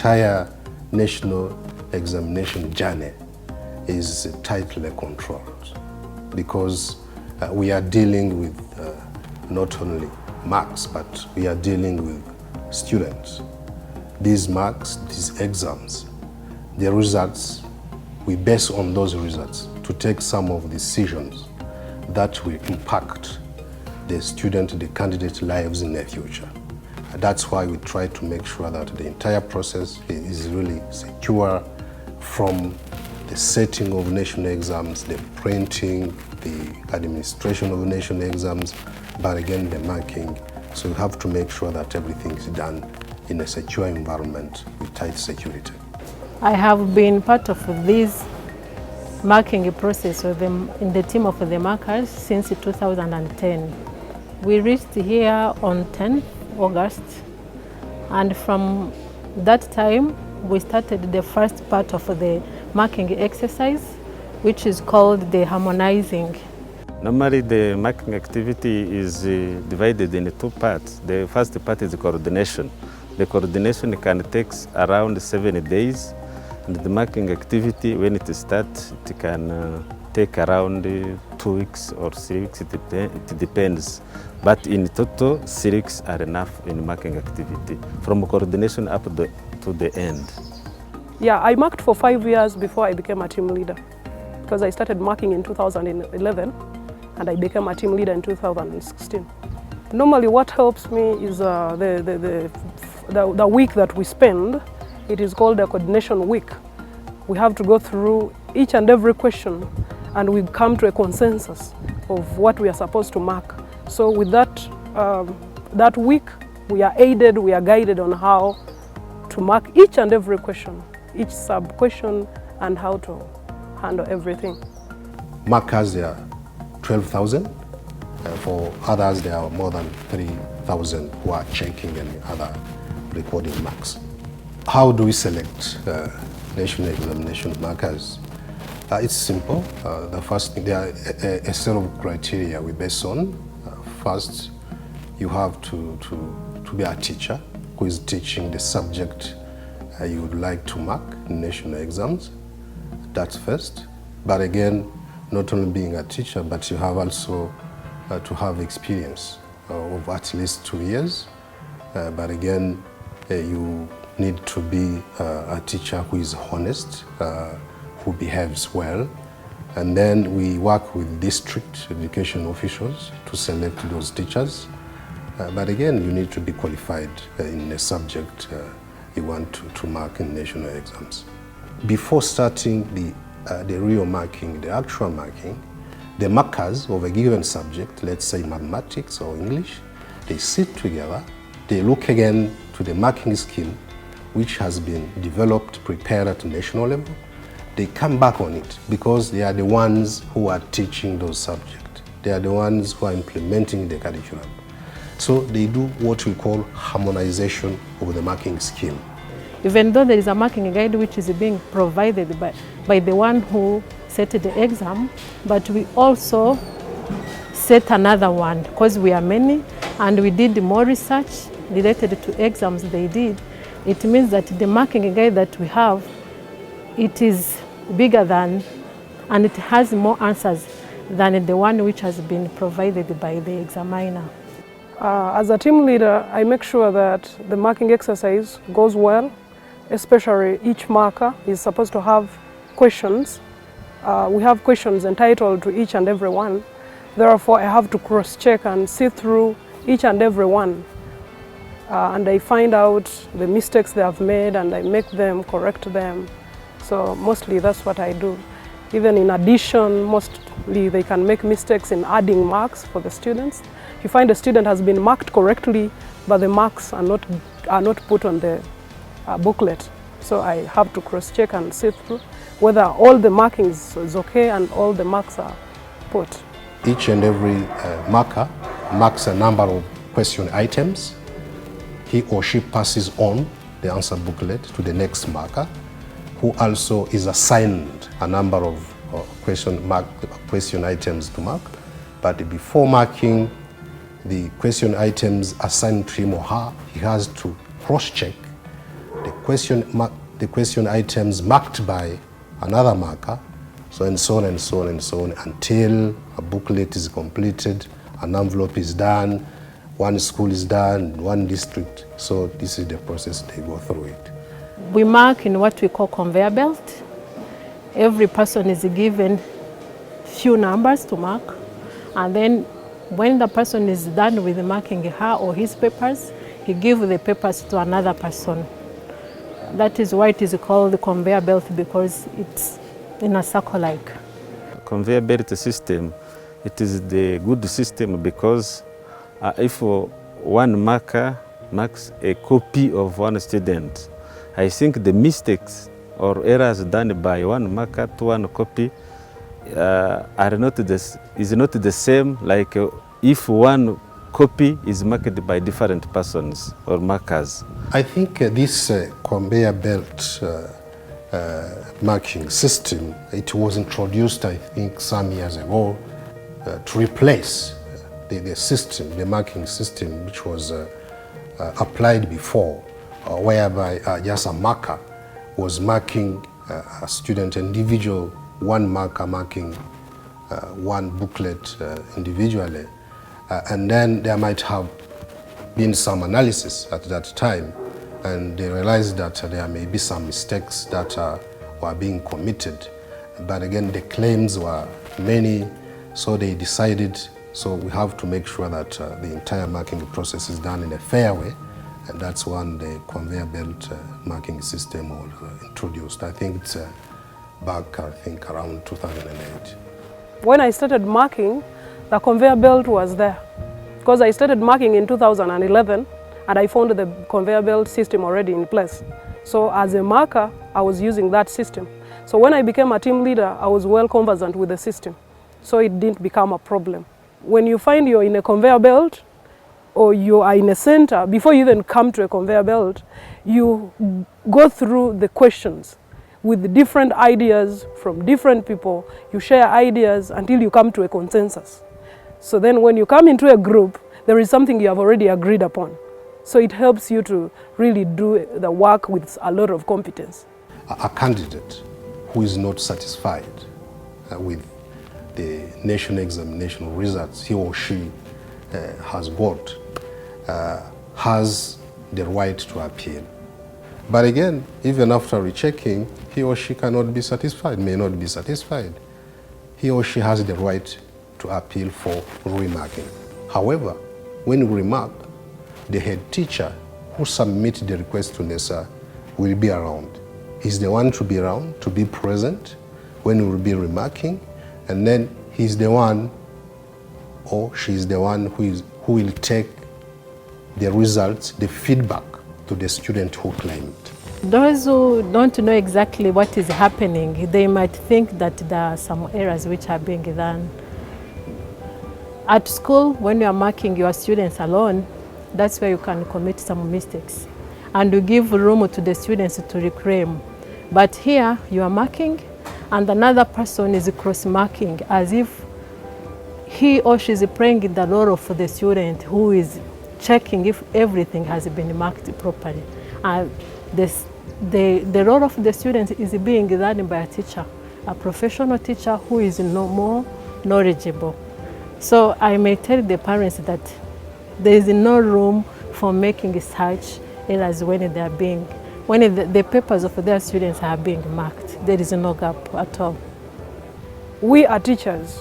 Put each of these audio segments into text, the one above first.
entire national examination journey is tightly controlled because we are dealing with not only marks, but we are dealing with students. These marks, these exams, the results, we base on those results to take some of the decisions that will impact the student, the candidate lives in the future. That's why we try to make sure that the entire process is really secure, from the setting of national exams, the printing, the administration of national exams, but again the marking. So we have to make sure that everything is done in a secure environment with tight security. I have been part of this marking process in the team of the markers since 2010. We reached here on 10th August, and from that time we started the first part of the marking exercise, which is called the Harmonizing. Normally the marking activity is divided into two parts. The first part is coordination. The coordination can take around 7 days, and the marking activity, when it starts, it can take around 2 weeks or 3 weeks, it depends. But in total, 3 weeks are enough in marking activity, from coordination up to the end. Yeah, I marked for 5 years before I became a team leader, because I started marking in 2011 and I became a team leader in 2016. Normally what helps me is the week that we spend. It is called a coordination week. We have to go through each and every question and we come to a consensus of what we are supposed to mark. So with that week, we are aided, we are guided on how to mark each and every question, each sub-question, and how to handle everything. Markers, there are 12,000. For others, there are more than 3,000 who are checking and other recording marks. How do we select national examination markers? It's simple. The first thing, there are a set of criteria we base on. First, you have to be a teacher who is teaching the subject you would like to mark in national exams. That's first. But again, not only being a teacher, but you have also to have experience of at least 2 years. But again, you need to be a teacher who is honest, who behaves well. And then we work with district education officials to select those teachers. But again, you need to be qualified in a subject you want to mark in national exams. Before starting the real marking, the actual marking, the markers of a given subject, let's say mathematics or English, they sit together, they look again to the marking scheme which has been developed, prepared at national level. They come back on it because they are the ones who are teaching those subjects. They are the ones who are implementing the curriculum. So they do what we call harmonization of the marking scheme. Even though there is a marking guide which is being provided by the one who set the exam, but we also set another one because we are many and we did more research related to exams they did. It means that the marking guide that we have, it is bigger than, and it has more answers than the one which has been provided by the examiner. As a team leader, I make sure that the marking exercise goes well, especially each marker is supposed to have questions. We have questions entitled to each and every one. Therefore, I have to cross-check and see through each and every one. And I find out the mistakes they have made and I make them, correct them. So mostly that's what I do. Even in addition, mostly they can make mistakes in adding marks for the students. You find a student has been marked correctly, but the marks are not put on the booklet. So I have to cross-check and see through whether all the markings is okay and all the marks are put. Each and every marker marks a number of question items. He or she passes on the answer booklet to the next marker, who also is assigned a number of question items to mark. But before marking the question items assigned to him or her, he has to cross-check the the question items marked by another marker, so and so on and so on and so on, until a booklet is completed, an envelope is done, one school is done, one district. So this is the process they go through it. We mark in what we call conveyor belt. Every person is given few numbers to mark, and then when the person is done with marking her or his papers, he gives the papers to another person. That is why it is called the conveyor belt, because it's in a circle-like. Conveyor belt system, it is the good system because if one marker marks a copy of one student, I think the mistakes or errors done by one marker to one copy is not the same like if one copy is marked by different persons or markers. I think this conveyor belt marking system, it was introduced, I think, some years ago to replace the system, the marking system, which was applied before, whereby just a marker was marking a student individual, one marker marking one booklet individually. And then there might have been some analysis at that time, and they realized that there may be some mistakes that were being committed. But again, the claims were many, so they decided, so we have to make sure that the entire marking process is done in a fair way, and that's when the conveyor belt marking system was introduced. I think it's back, around 2008. When I started marking, the conveyor belt was there, because I started marking in 2011 and I found the conveyor belt system already in place. So as a marker, I was using that system. So when I became a team leader, I was well conversant with the system, so it didn't become a problem. When you find you're in a conveyor belt or you are in a center, before you even come to a conveyor belt, you go through the questions with different ideas from different people. You share ideas until you come to a consensus. So then when you come into a group, there is something you have already agreed upon. So it helps you to really do the work with a lot of competence. A candidate who is not satisfied with the national examination results he or she has got has the right to appeal. But again, even after rechecking, he or she cannot be satisfied, may not be satisfied. He or she has the right to appeal for remarking. However, when we remark, the head teacher who submits the request to NESA will be around. He's the one to be around, to be present when we will be remarking, and then he's the one or she's the one who will take the results, the feedback to the student who claimed. Those who don't know exactly what is happening, they might think that there are some errors which are being done. At school, when you are marking your students alone, that's where you can commit some mistakes. And you give room to the students to reclaim. But here, you are marking, and another person is cross-marking, as if he or she is playing the role of the student who is checking if everything has been marked properly. And the role of the student is being done by a teacher, a professional teacher who is more knowledgeable. So I may tell the parents that there is no room for making such errors when the papers of their students are being marked. There is no gap at all. We are teachers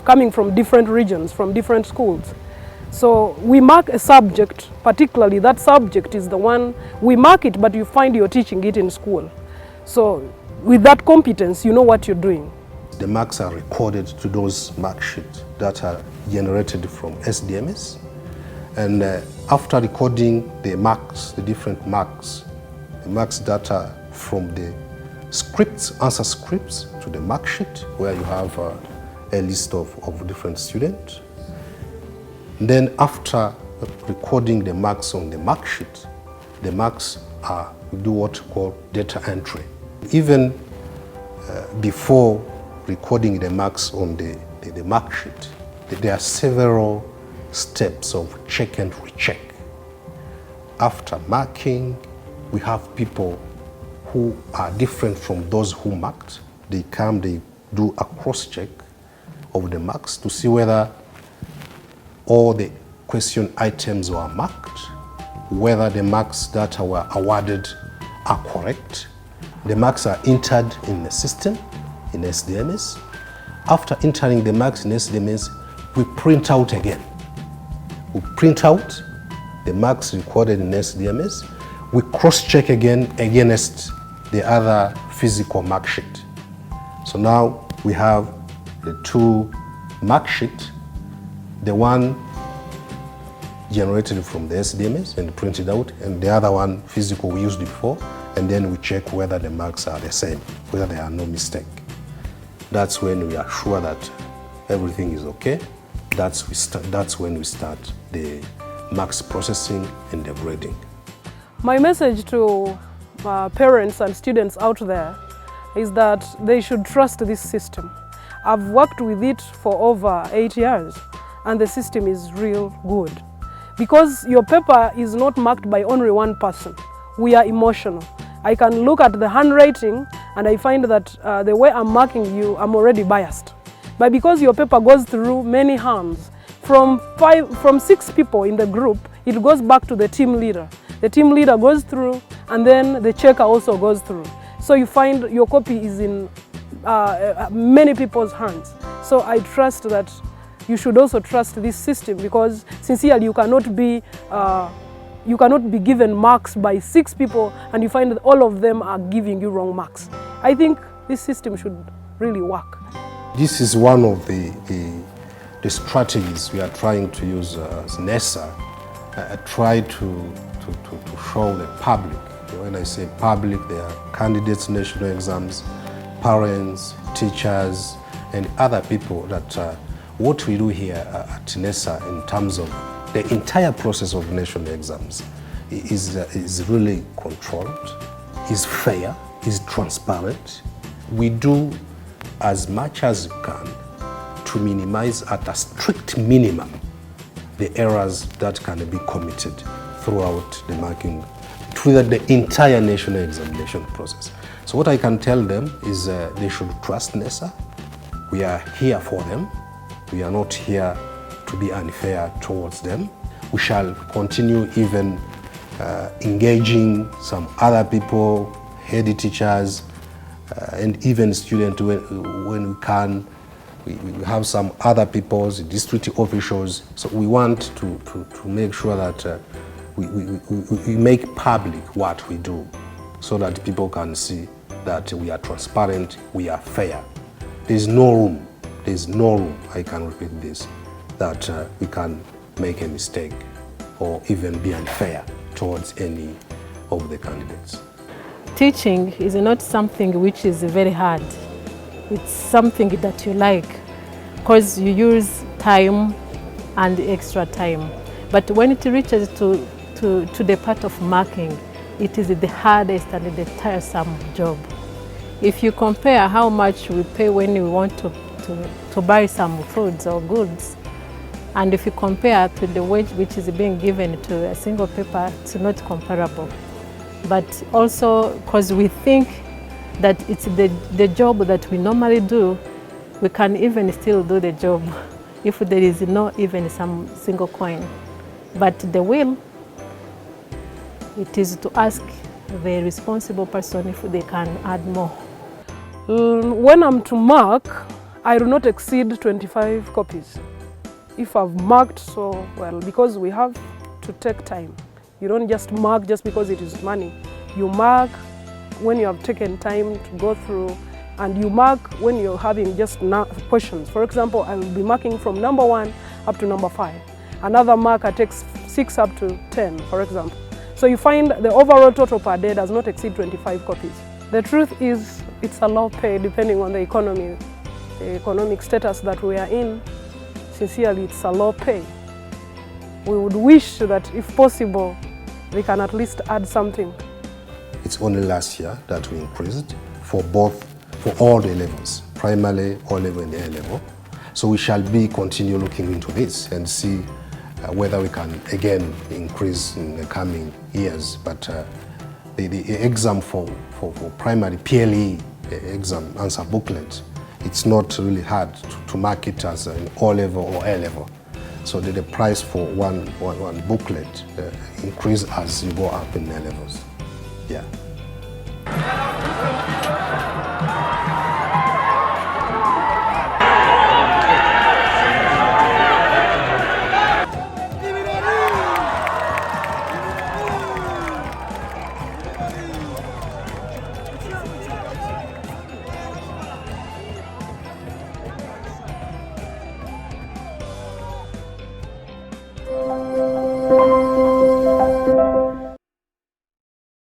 coming from different regions, from different schools. So we mark a subject, particularly that subject is the one, we mark it, but you find you're teaching it in school. So with that competence, you know what you're doing. The marks are recorded to those mark sheets that are generated from SDMS. And after recording the marks, the different marks, the marks data from the scripts, answer scripts to the mark sheet, where you have a list of different students. Then after recording the marks on the mark sheet, the marks we do what we call data entry. Even before recording the marks on the mark sheet, there are several steps of check and recheck. After marking, we have people who are different from those who marked. They come, they do a cross-check of the marks to see whether all the question items were marked, whether the marks that were awarded are correct. The marks are entered in the system, in SDMS. After entering the marks in SDMS, we print out again. We print out the marks recorded in SDMS. We cross-check again against the other physical mark sheet. So now we have the two mark sheet, the one generated from the SDMS and printed out, and the other one physical we used before, and then we check whether the marks are the same, whether there are no mistake. That's when we are sure that everything is okay. That's when we start the marks processing and the grading. My message to parents and students out there is that they should trust this system. I've worked with it for over 8 years and the system is real good. Because your paper is not marked by only one person. We are emotional. I can look at the handwriting and I find that the way I'm marking you, I'm already biased. But because your paper goes through many hands, from 6 people in the group, it goes back to the team leader. The team leader goes through and then the checker also goes through. So you find your copy is in many people's hands. So I trust that you should also trust this system, because sincerely you cannot be given marks by 6 people and you find that all of them are giving you wrong marks. I think this system should really work. This is one of the strategies we are trying to use as NESA. I try to show the public. When I say public, they are candidates, national exams, parents, teachers, and other people that what we do here at NESA in terms of the entire process of national exams is really controlled, is fair, is transparent. We do as much as we can to minimize at a strict minimum the errors that can be committed throughout the marking, throughout the entire national examination process. So what I can tell them is they should trust NESA. We are here for them. We are not here to be unfair towards them. We shall continue even engaging some other people, head teachers, and even students when we can. We have some other people, district officials. So we want to make sure that we make public what we do so that people can see that we are transparent, we are fair. There's no room, I can repeat this, that we can make a mistake or even be unfair towards any of the candidates. Teaching is not something which is very hard. It's something that you like, because you use time and extra time. But when it reaches to the part of marking, it is the hardest and the tiresome job. If you compare how much we pay when we want to buy some foods or goods, and if you compare to the wage which is being given to a single paper, it's not comparable. But also because we think that it's the job that we normally do, we can even still do the job if there is not even some single coin. But the will, it is to ask the responsible person if they can add more. When I'm to mark, I do not exceed 25 copies. If I've marked so well, because we have to take time. You don't just mark just because it is money. You mark when you have taken time to go through, and you mark when you're having just questions. For example, I will be marking from number 1 up to number 5. Another marker takes 6 up to 10, for example. So you find the overall total per day does not exceed 25 copies. The truth is, it's a low pay depending on the economic status that we are in. Sincerely, it's a low pay. We would wish that, if possible, they can at least add something. It's only last year that we increased for all the levels, primary, O level, and A level. So we shall continue looking into this and see whether we can again increase in the coming years. But the exam for primary PLE exam answer booklet, it's not really hard to mark it as an O level or A level. So the price for one booklet increase as you go up in A levels. Yeah.